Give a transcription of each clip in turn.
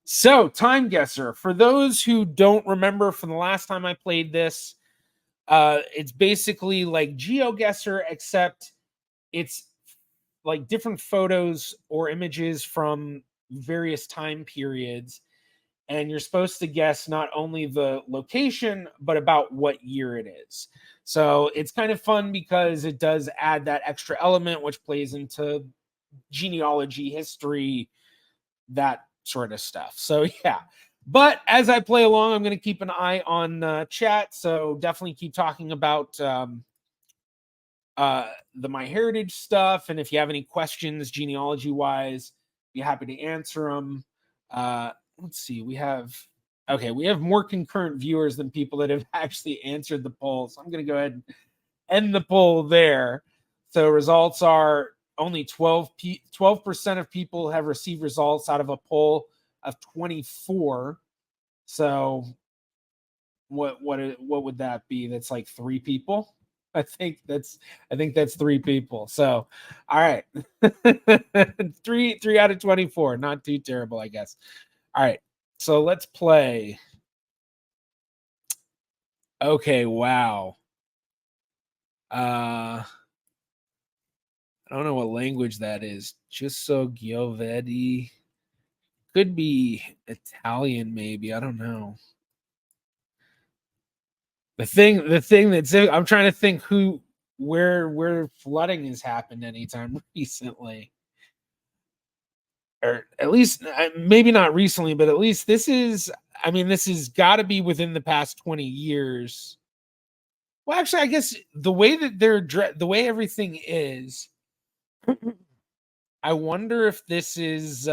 So, TimeGuessr, for those who don't remember from the last time I played this, it's basically like GeoGuessr, except it's like different photos or images from various time periods. And you're supposed to guess not only the location, but about what year it is. So it's kind of fun because it does add that extra element, which plays into genealogy, history, that sort of stuff. So yeah. But as I play along, I'm going to keep an eye on chat. So definitely keep talking about the MyHeritage stuff. And if you have any questions genealogy wise, be happy to answer them. Let's see. We have more concurrent viewers than people that have actually answered the poll. So I'm going to go ahead and end the poll there. So results are only 12% of people have received results out of a poll of 24. So what would that be? That's like 3 people. I think that's 3 people. So all right. 3 out of 24. Not too terrible, I guess. All right. So let's play. Okay, wow. I don't know what language that is. Giusto Giovedi. Could be Italian, maybe. I don't know. The thing that's I'm trying to think where flooding has happened anytime recently. Or at least maybe not recently, but at least this has got to be within the past 20 years. Well, actually, I guess the way that the way everything is, I wonder if this is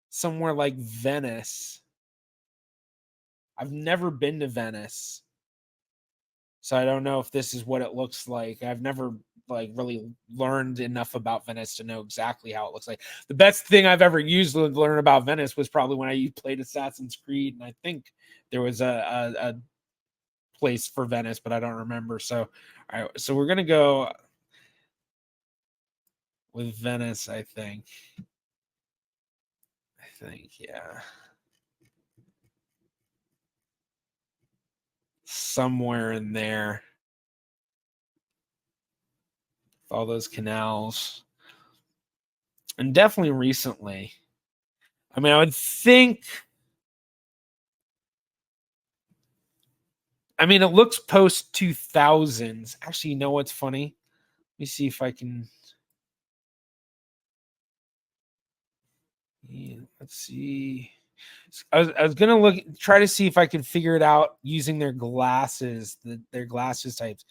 somewhere like Venice. I've never been to Venice, so I don't know if this is what it looks like. I've never really learned enough about Venice to know exactly how it looks like. The best thing I've ever used to learn about Venice was probably when I played Assassin's Creed, and I think there was a place for Venice, but I don't remember. So, all right, so we're gonna go with Venice, I think, yeah. Somewhere in there. All those canals. And definitely recently. I mean, I would think. I mean, it looks post 2000s. Actually, you know what's funny? Let me see if I can. Yeah, let's see. I was gonna try to see if I could figure it out using their glasses, their glasses types,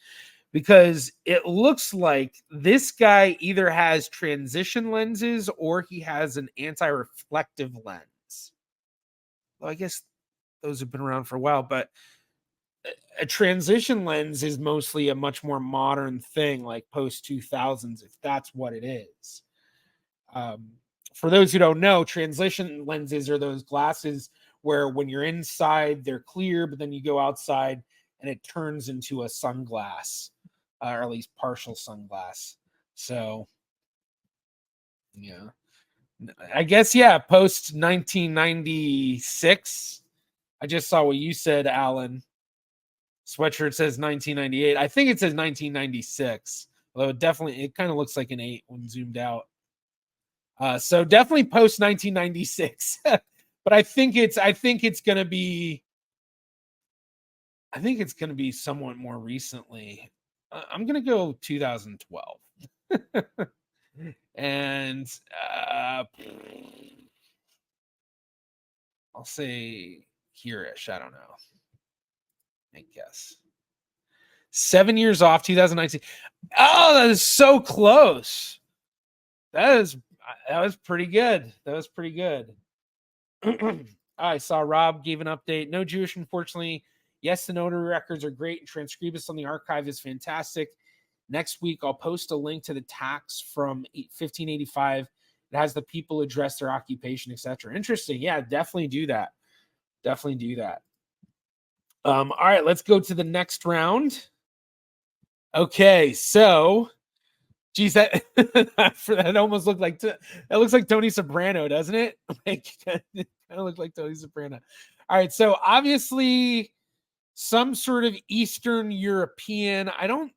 because it looks like this guy either has transition lenses or he has an anti-reflective lens. Well, I guess those have been around for a while, but a transition lens is mostly a much more modern thing, like post 2000s, if that's what it is. For those who don't know, transition lenses are those glasses where when you're inside, they're clear, but then you go outside and it turns into a sunglass, or at least partial sunglass. So, yeah. I guess, yeah, post 1996. I just saw what you said, Alan. Sweatshirt says 1998. I think it says 1996. Although it kind of looks like an 8 when zoomed out. So definitely post 1996. But I think it's gonna be somewhat more recently. I'm gonna go 2012. And I'll say here-ish. I don't know. I guess 7 years off, 2019. Oh, that is so close. That was pretty good. I saw Rob gave an update. No Jewish, unfortunately. Yes, the notary records are great, and Transcribus on the archive is fantastic. Next week, I'll post a link to the tax from 1585. It has the people address, their occupation, etc. Interesting. Yeah, definitely do that. All right, let's go to the next round. Okay, so, geez, that almost looked like that looks like Tony Soprano, doesn't it? Like, kind of look like Tony Soprano. All right, so obviously some sort of Eastern European. I don't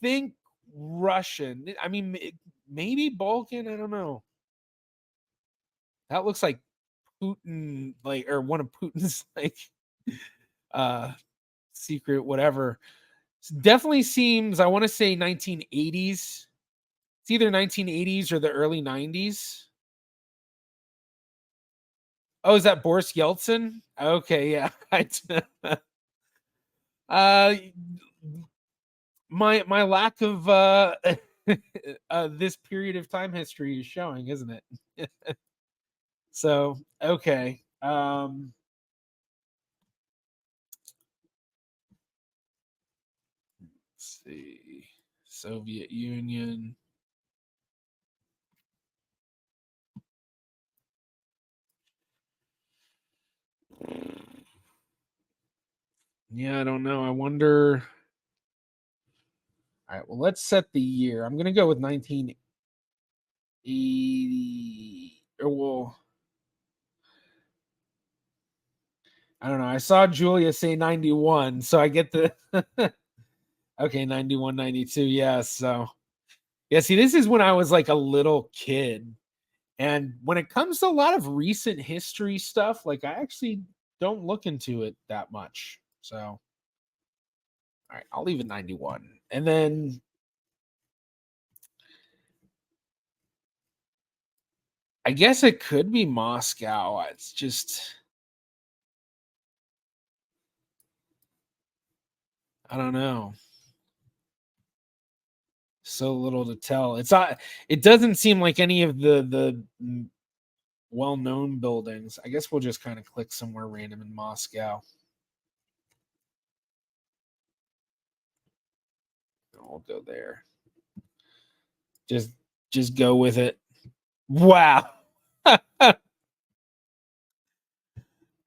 think Russian. I mean, maybe Balkan. I don't know. That looks like Putin, like, or one of Putin's like uh secret whatever. Definitely seems, I want to say 1980s. It's either 1980s or the early 90s. Oh, is that Boris Yeltsin? Okay, yeah. uh my lack of this period of time history is showing, isn't it? So, okay. Let's see. Soviet Union. Yeah, I don't know. I wonder. All right, well, let's set the year. I'm going to go with 1980. Or, well, I don't know. I saw Julia say 91, so I get the. Okay, 91, 92. Yeah, so. Yeah, see, this is when I was like a little kid. And when it comes to a lot of recent history stuff, like I actually don't look into it that much. So, all right, I'll leave it 91. And then I guess it could be Moscow. It's just, I don't know. So little to tell. It's not, it doesn't seem like any of the well-known buildings. I guess we'll just kind of click somewhere random in Moscow. I'll go there. Just just go with it. Wow.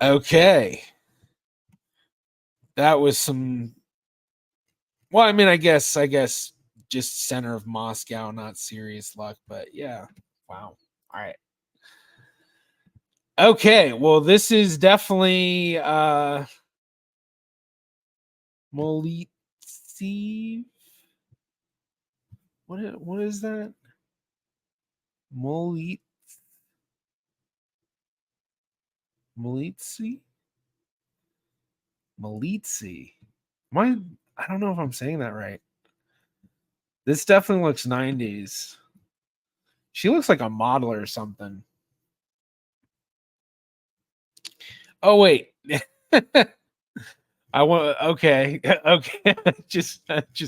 Okay. That was some, well, I mean, I guess just center of Moscow, not serious luck, but yeah. Wow. All right. Okay, well, this is definitely Molitsi. What is that? Molit Molitsi? Molitsi. My, I don't know if I'm saying that right. This definitely looks 90s. She looks like a model or something. Oh wait. I want, okay. Okay. I just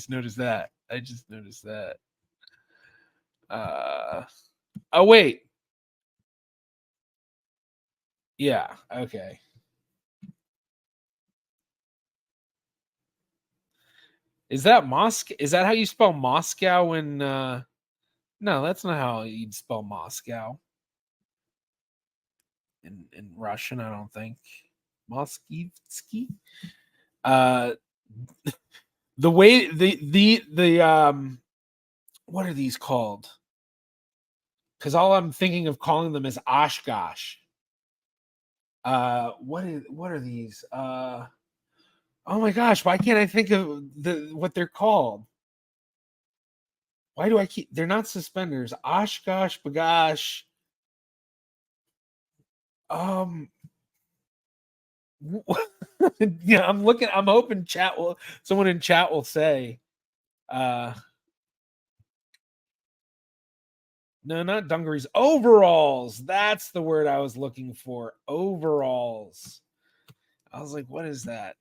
noticed that. I just noticed that. Uh oh wait. Yeah, okay. Is that Moscow? Is that how you spell Moscow in no, that's not how you'd spell Moscow in Russian, I don't think. Moskivsky? Uh the way the what are these called? Because all I'm thinking of calling them is Oshkosh. What are these? Oh my gosh, why can't I think of what they're called? Why do I keep, they're not suspenders. Oshkosh, bagosh. Um yeah, I'm looking, I'm hoping chat will, someone in chat will say uh no, not dungarees, overalls. That's the word I was looking for. Overalls. I was like, what is that?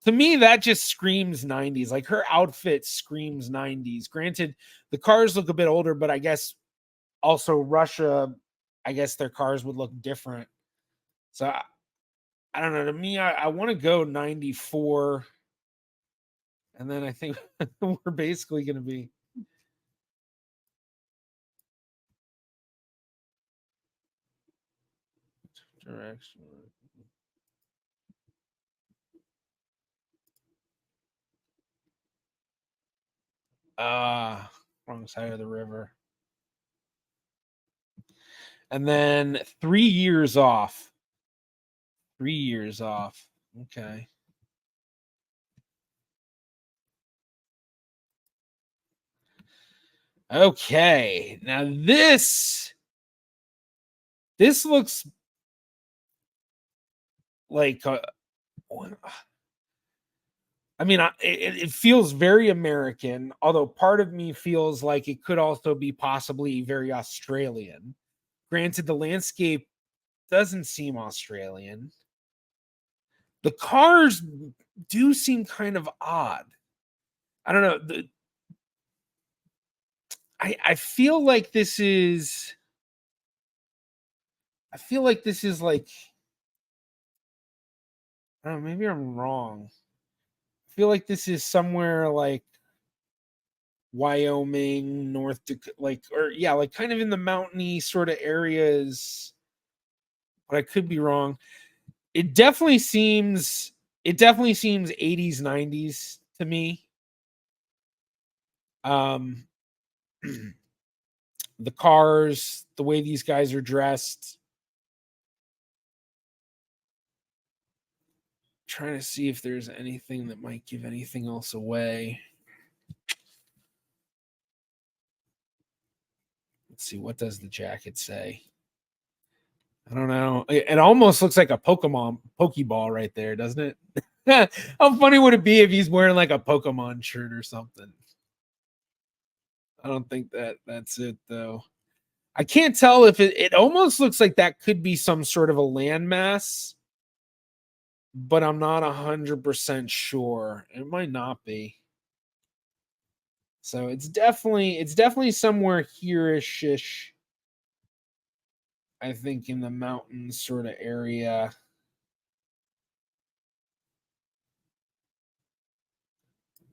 To me, that just screams 90s. Like her outfit screams 90s. Granted, the cars look a bit older, but I guess also Russia, I guess their cars would look different. So I don't know. To me, I want to go 94. And then I think we're basically going to be. Direction. Wrong side of the river. And then 3 years off. 3 years off. Okay. Okay. Now this looks like I mean, it feels very American, although part of me feels like it could also be possibly very Australian. Granted, the landscape doesn't seem Australian. The cars do seem kind of odd. I don't know. I feel like this is. I feel like this is like. I don't know. Maybe I'm wrong. I feel like this is somewhere like Wyoming, North Dakota, like, or yeah, like kind of in the mountainy sort of areas. But I could be wrong. It definitely seems. It definitely seems 80s, 90s to me. Um, the cars, the way these guys are dressed. Trying to see if there's anything that might give anything else away. Let's see, what does the jacket say? I don't know. It almost looks like a Pokeball right there, doesn't it? How funny would it be if he's wearing like a Pokemon shirt or something? I don't think that's it though. I can't tell if it almost looks like that could be some sort of a landmass, but I'm not 100% sure. It might not be. So it's definitely somewhere here-ish. I think in the mountains sort of area.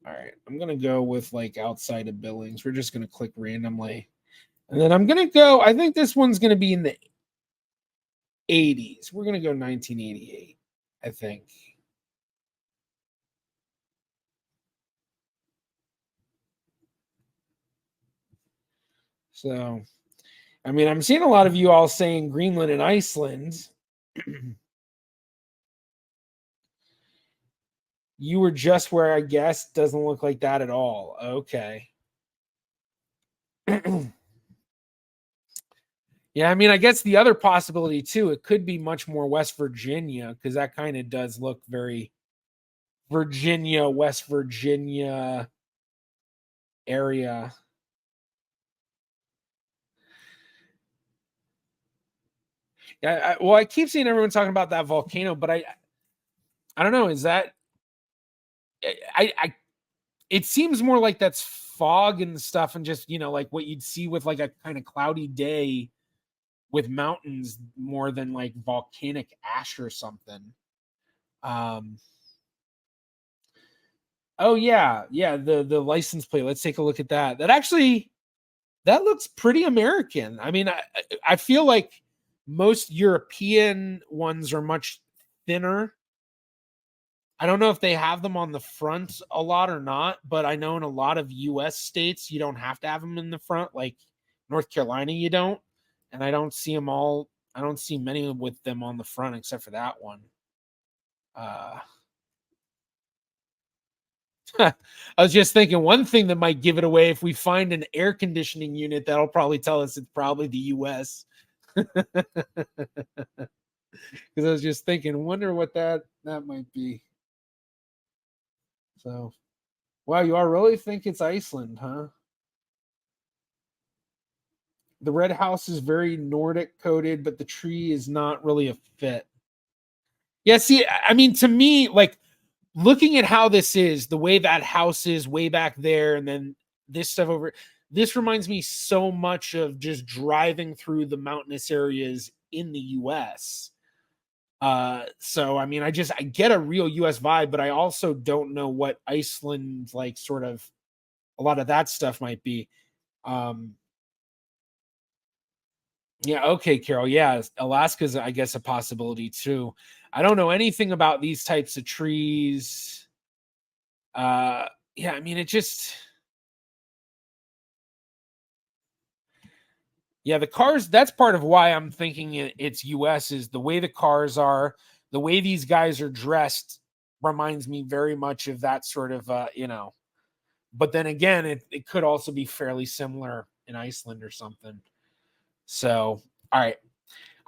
All right, I'm gonna go with like outside of Billings. We're just gonna click randomly, and then I'm gonna go. I think this one's gonna be in the 80s. We're gonna go 1988. I think. So, I mean, I'm seeing a lot of you all saying Greenland and Iceland. You were just where I guess doesn't look like that at all. Okay. Yeah, I mean, I guess the other possibility too, it could be much more West Virginia because that kind of does look very Virginia, West Virginia area. Yeah, well, I keep seeing everyone talking about that volcano, but I don't know. Is that I it seems more like that's fog and stuff, and just like what you'd see with like a kind of cloudy day with mountains more than like volcanic ash or something. Um, oh yeah, the license plate. Let's take a look at that. That looks pretty American. I mean, I feel like most European ones are much thinner. I don't know if they have them on the front a lot or not, but I know in a lot of US states you don't have to have them in the front, like North Carolina you don't. And I don't see many with them on the front except for that one. Uh I was just thinking one thing that might give it away if we find an air conditioning unit, that'll probably tell us it's probably the US. Because I was just thinking, wonder what that might be. So, wow, you all really think it's Iceland, huh? The red house is very Nordic coded, but the tree is not really a fit. Yeah, see, I mean, to me, like looking at how this is, the way that house is way back there, and then this stuff over, this reminds me so much of just driving through the mountainous areas in the US. So I mean, I get a real US vibe, but I also don't know what Iceland like sort of a lot of that stuff might be. Um, yeah, okay, Carol. Yeah, Alaska's I guess a possibility too. I don't know anything about these types of trees. Yeah, I mean it just Yeah, the cars, that's part of why I'm thinking it's US, is the way the cars are, the way these guys are dressed reminds me very much of that sort of, but then again, it could also be fairly similar in Iceland or something. So, all right.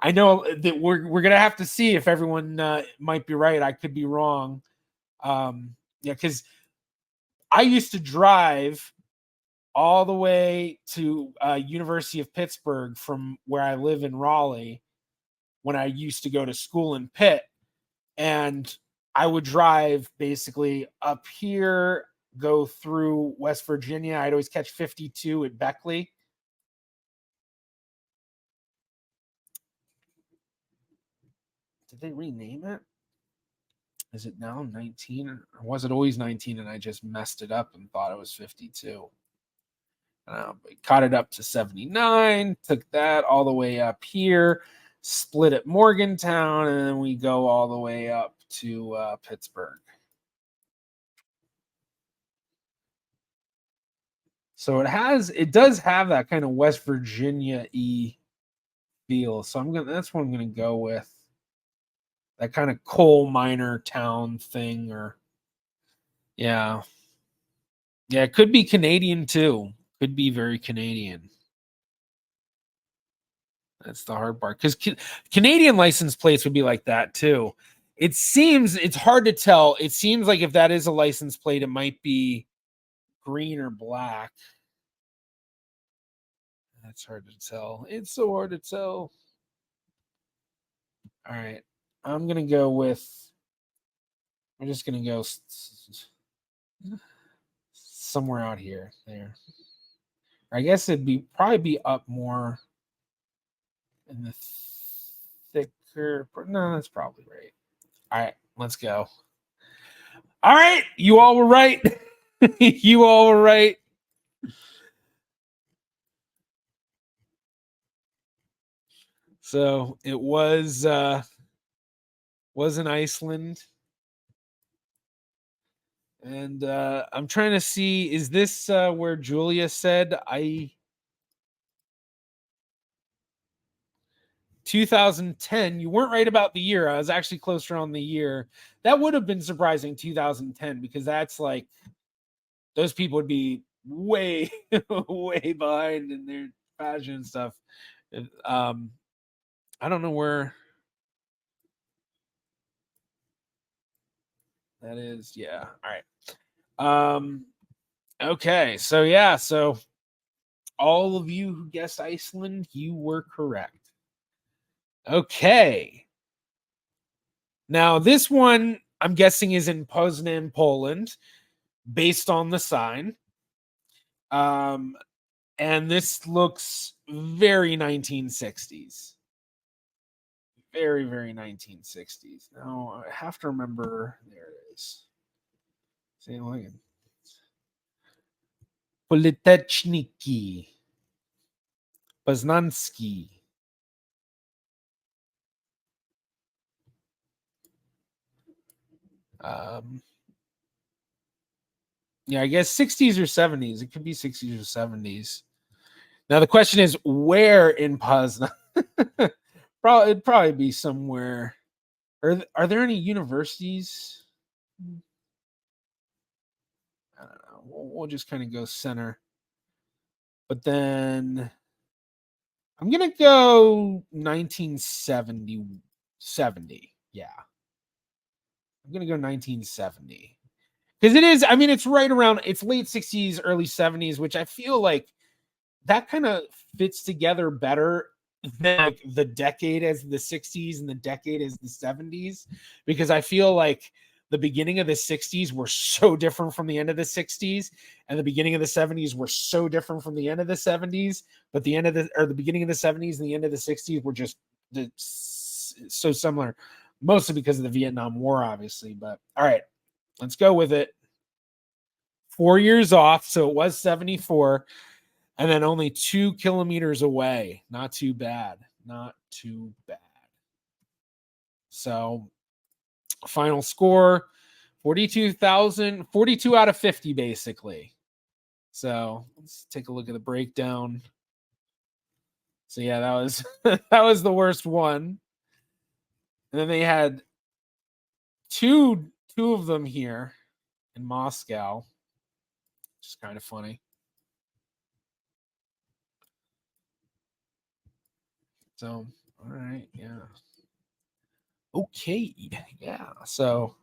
I know that we're gonna have to see if everyone might be right. I could be wrong. Yeah, because I used to drive all the way to University of Pittsburgh from where I live in Raleigh when I used to go to school in Pitt, and I would drive basically up here, go through West Virginia. I'd always catch 52 at Beckley. Did they rename it? Is it now 19? Or was it always 19 and I just messed it up and thought it was 52? Caught it up to 79, took that all the way up here, split at Morgantown, and then we go all the way up to Pittsburgh. So it does have that kind of West Virginia-y feel. So that's what I'm gonna go with. That kind of coal miner town thing, or yeah. Yeah, it could be Canadian too. Could be very Canadian. That's the hard part, because Canadian license plates would be like that too. It's hard to tell. It seems like if that is a license plate, it might be green or black. That's hard to tell. It's so hard to tell. All right. I'm going to go with, I'm just going to go somewhere out here. There. I guess probably be up more in the thicker. No, that's probably right. All right. Let's go. All right. You all were right. You all were right. So it was in Iceland. And I'm trying to see, is this where Julia said 2010? You weren't right about the year. I was actually closer on the year. That would have been surprising, 2010, because that's like, those people would be way, way behind in their fashion and stuff. I don't know where that is. Yeah. All right. Okay. So yeah. So all of you who guessed Iceland, you were correct. Okay. Now this one, I'm guessing, is in Poznan, Poland, based on the sign. And this looks very 1960s. Very, very 1960s. Now I have to remember. There it is. See, look at Politechniki, Poznanski. Yeah, I guess 60s or 70s. It could be 60s or 70s. Now the question is, where in Poznan? It'd probably be somewhere. Are there any universities? I don't know. We'll just kind of go center. But then I'm gonna go 1970. 70. Yeah. I'm gonna go 1970. Because it is, I mean, it's right around, it's late 60s, early 70s, which I feel like that kind of fits together better than like the decade as the 60s and the decade as the 70s, because I feel like the beginning of the 60s were so different from the end of the 60s, and the beginning of the 70s were so different from the end of the 70s, but the beginning of the 70s and the end of the 60s were just so similar, mostly because of the Vietnam War, obviously. But all right, let's go with it. 4 years off, so it was 74. And then only 2 kilometers away. Not too bad. Not too bad. So final score, 42,000, 42 out of 50, basically. So let's take a look at the breakdown. So yeah, that was that was the worst one. And then they had two of them here in Moscow, which is kind of funny. So, all right, yeah. Okay, yeah. So